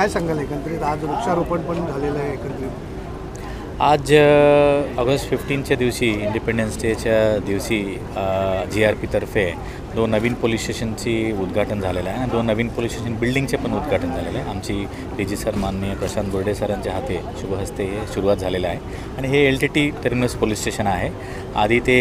काय सांगाल एकंदरीत आज वृक्षारोपण पण झालेलं आहे एकंदरीत? आज ऑगस्ट 15च्या दिवशी इंडिपेंडन्स डेच्या दिवशी GRP तर्फे 2 नवीन पोलीस स्टेशनची उद्घाटन झालेलं आहे आणि 2 नवीन पोलीस स्टेशन बिल्डिंगचे पण उद्घाटन झालेलं आहे. आमची DG सर माननीय प्रशांत बुर्डे सरांच्या हाते शुभहस्ते हे सुरुवात झालेलं आहे आणि हे LTT टर्मिनस पोलीस स्टेशन आहे. आधी ते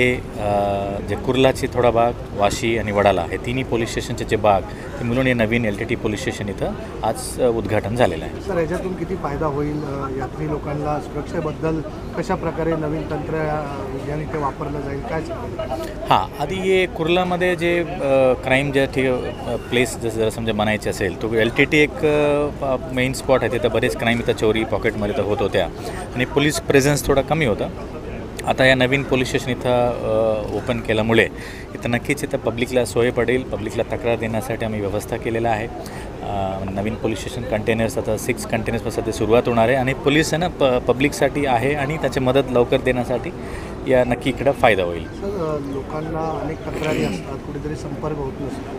जे कुर्लाची थोडा भाग, वाशी आणि वडाला हे तिन्ही पोलीस स्टेशनचे जे भाग ते मिळून हे नवीन LTT पोलीस स्टेशन इथं आज उद्घाटन झालेलं आहे. सर, याच्यातून किती फायदा होईल यात्री लोकांना? सुरक्षेबद्दल कशा प्रकारे नवीन तंत्रज्ञान इथे वापरलं जाईल, काय सांगाल? हां, आधी हे कुर्लामध्ये जे क्राईम ज्या प्लेस जर समजा बनायचे असेल तो LTT एक मेन स्पॉट आहे. तिथं बरेच क्राईम इथं चोरी पॉकेटमध्ये तर होत होत्या आणि पोलीस प्रेझेन्स थोडा कमी होता. आता या नवीन पोलीस स्टेशन इथं ओपन केल्यामुळे इथं नक्कीच इथं पब्लिकला सोय पडेल. पब्लिकला तक्रार देण्यासाठी आम्ही व्यवस्था केलेलं आहे. नवीन पोलीस स्टेशन कंटेनर्स आता 6 कंटेनर्सपासून ते सुरुवात होणार आहे आणि पोलीस आहे ना पब्लिकसाठी आहे आणि त्याची मदत लवकर देण्यासाठी या नक्की इकडं फायदा होईल. सर, लोकांना अनेक तक्रारी असतात, कुठेतरी संपर्क होत नसतो,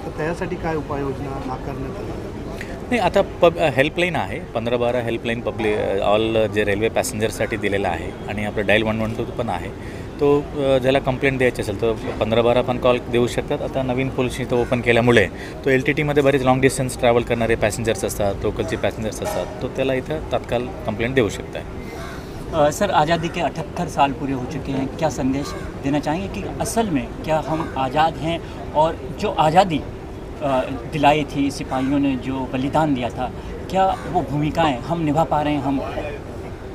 तर त्यासाठी काय उपाययोजना आकारण्यात आली? नाही, आता हेल्पलाईन आहे 1512 हेल्पलाईन ऑल जे रेल्वे पॅसेंजरसाठी दिलेला आहे आणि आपलं डायल 112 पण आहे. तो ज्याला कंप्लेंट द्यायची असेल तर 1512 पण कॉल देऊ शकतात. आता नवीन पोलीस इथं ओपन केल्यामुळे तो LTTमध्ये बरेच लॉंग डिस्टन्स ट्रॅव्हल करणारे पॅसेंजर्स असतात, लोकलचे पॅसेंजर्स असतात, तो त्याला इथं तात्काळ कंप्लेंट देऊ शकता है. सर, आज़ादी के 78 साल पूरे हो चुके हैं, क्या संदेश देना चाहेंगे कि असल में क्या हम आज़ाद हैं और जो आज़ादी दिलाई थी सिपाहियों ने, जो बलिदान दिया था, क्या वो भूमिकाएं हम निभा पा रहे हैं? हम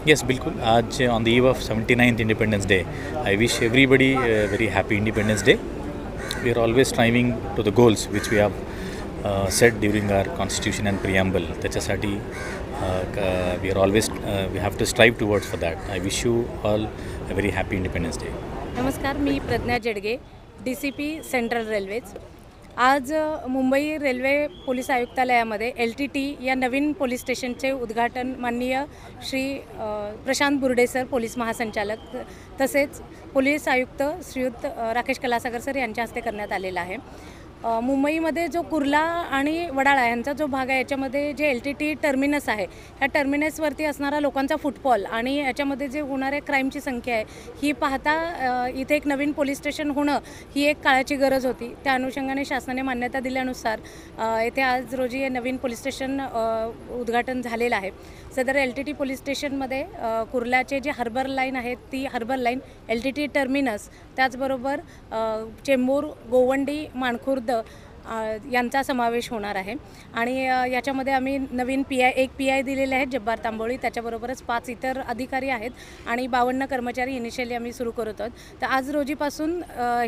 येस, बिल्कुल. आज on the eve of 79th independence day I wish everybody very happy independence day. We are always striving to the goals which we have set during our constitution and preamble. त्याच्यासाठी we are always we have to strive towards for that. I wish you all a very happy independence day. नमस्कार, मी Pragya Jadge, DCP central railways. आज Mumbai railway police आयुक्तालयामध्ये LTT या नवीन police स्टेशनचे उद्घाटन माननीय श्री प्रशांत बुर्डे सर, पोलीस महासंचालक, तसेच पोलीस आयुक्त श्रीयुत राकेश कलासागर सर यांच्या हस्ते करण्यात आलेला आहे. मुंबईमध्ये जो कुर्ला आणि वडाळा यांचा जो भाग आहे याच्यामध्ये जे LTT टर्मिनस आहे, ह्या टर्मिनसवरती असणारा लोकांचा फुटफॉल आणि याच्यामध्ये जे होणाऱ्या क्राईमची संख्या आहे ही पाहता इथे एक नवीन पोलीस स्टेशन होणं ही एक काळाची गरज होती. त्या अनुषंगाने शासनाने मान्यता दिल्यानुसार येथे आज रोजी हे नवीन पोलीस स्टेशन उद्घाटन झालेलं आहे. सदर LTT पोलीस स्टेशनमध्ये कुर्ल्याचे जे हार्बर लाईन आहे ती हार्बर लाईन, LTT टर्मिनस, त्याचबरोबर चेंबूर, गोवंडी, माणखुर्द यांचा समावेश होणार आहे. आणि याच्यामध्ये आम्ही नवीन एक PI दिलेले आहेत जब्बार तांबोळी, त्याच्याबरोबरच 5 इतर अधिकारी आहेत आणि 52 कर्मचारी इनिशियली आम्ही सुरू करत आहोत. तर आज रोजीपासून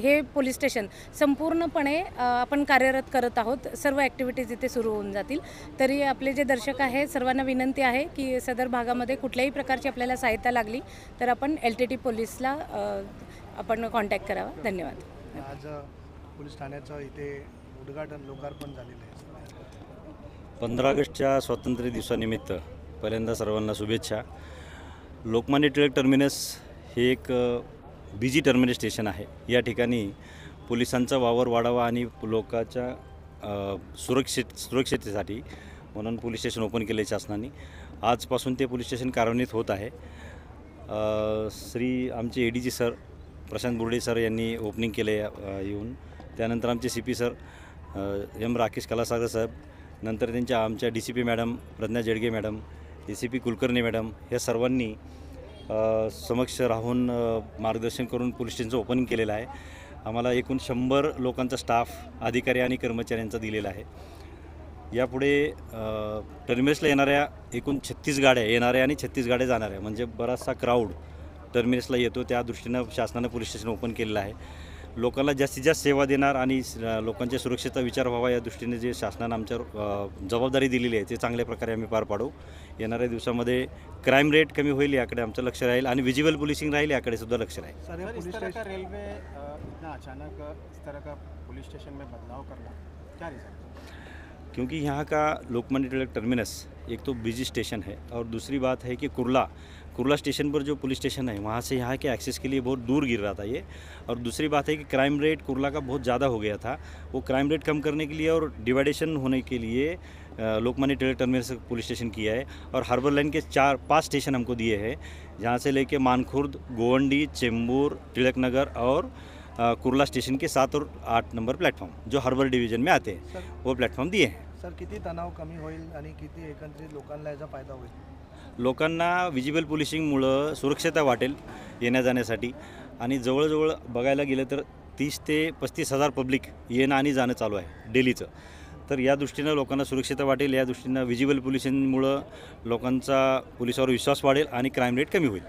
हे पोलीस स्टेशन संपूर्णपणे आपण कार्यरत करत आहोत. सर्व ॲक्टिव्हिटीज इथे सुरू होऊन जातील. तरी आपले जे दर्शक आहेत सर्वांना विनंती आहे की सदर भागामध्ये कुठल्याही प्रकारची आपल्याला सहायता लागली तर आपण LTT पोलीसला आपण कॉन्टॅक्ट करावा. धन्यवाद. आज पोलीस ठाण्याचं इथे उद्घाटन, लोकार्पण झालेलं आहे. 15 ऑगस्टच्या स्वातंत्र्य दिवसानिमित्त पहिल्यांदा सर्वांना शुभेच्छा. लोकमान्य टिळक टर्मिनस हे एक बिजी टर्मिनस स्टेशन आहे. या ठिकाणी पोलिसांचा वावर वाढावा आणि लोकांच्या सुरक्षिततेसाठी म्हणून पोलीस स्टेशन ओपन केले शासनाने. आजपासून ते पोलीस स्टेशन कार्यान्वित होत आहे. आमचे ADG sir Prashant Burde sir यांनी ओपनिंग केले येऊन. त्यानंतर आमचे CP सर राकेश कलासागर साहेब, नंतर आमच्या DCP madam Pragya Jadge madam, ACP Kulkarni madam, या सर्वांनी समक्ष राहून मार्गदर्शन करून पोलीस स्टेशनचं ओपनिंग केलेलं आहे. आम्हाला एकूण 100 लोकांचा स्टाफ, अधिकारी आणि कर्मचाऱ्यांचा दिलेला आहे. यापुढे टर्मिनसला येणाऱ्या एकूण 36 गाड्या येणाऱ्या आणि 36 गाड्या जाणाऱ्या, म्हणजे बराचसा क्राऊड टर्मिनसला येतो. त्या दृष्टीनं शासनानं पोलीस स्टेशन ओपन केलेलं आहे. लोकांना जास्तीत जास्त सेवा देणार आणि लोकांच्या सुरक्षेचा विचार व्हावा या दृष्टीने जे शासनानं आमच्या जबाबदारी दिलेली आहे ते चांगल्या प्रकारे आम्ही पार पाडू. येणाऱ्या दिवसामध्ये क्राईम रेट कमी होईल याकडे आमचं लक्ष राहील आणि विजिबल पोलिसिंग राहील याकडे सुद्धा लक्ष राहील. रेलवे इतना अचानक इस तरह का पुलिस स्टेशन में बदलाव करना क्या रीज़न? क्योंकि यहाँ का लोकमान्य टिळक टर्मिनस एक तो बिजी स्टेशन है और दूसरी बात है कि कुर्ला कुर्ला स्टेशन पर जो पुलिस स्टेशन है वहाँ से यहाँ के एक्सेस के लिए बहुत दूर गिर रहा था ये। और दूसरी बात है कि क्राइम रेट कुर्ला का बहुत ज़्यादा हो गया था। वो क्राइम रेट कम करने के लिए और डिवाइडेशन होने के लिए Lokmanya Tilak terminus police station किया है और हार्बर लाइन के 4-5 स्टेशन हमको दिए हैं, जहाँ से लेके मानखुर्द, गोवंडी, चेंबूर, तिलक नगर और कुर्ला स्टेशन के 7 और 8 नंबर प्लॅटफॉर्म जो हार्बर डिव्हिजन में आते हैं वो प्लॅटफॉर्म दिए हैं। सर किती तणाव कमी होईल आणि किती एकंदरीत लोकांना याचा फायदा होईल? लोकांना विजिबल पोलिसिंगमुळं सुरक्षता वाटेल येण्या जाण्यासाठी आणि जवळजवळ बघायला गेलं तर 30 ते 35 हजार पब्लिक येणं आणि जाणं चालू आहे डेलीचं। तर या दृष्टीनं लोकांना सुरक्षता वाटेल, या दृष्टीनं विजिबल पोलिसिंगमुळं लोकांचा पोलिसावर विश्वास वाढेल आणि क्राईम रेट कमी होईल।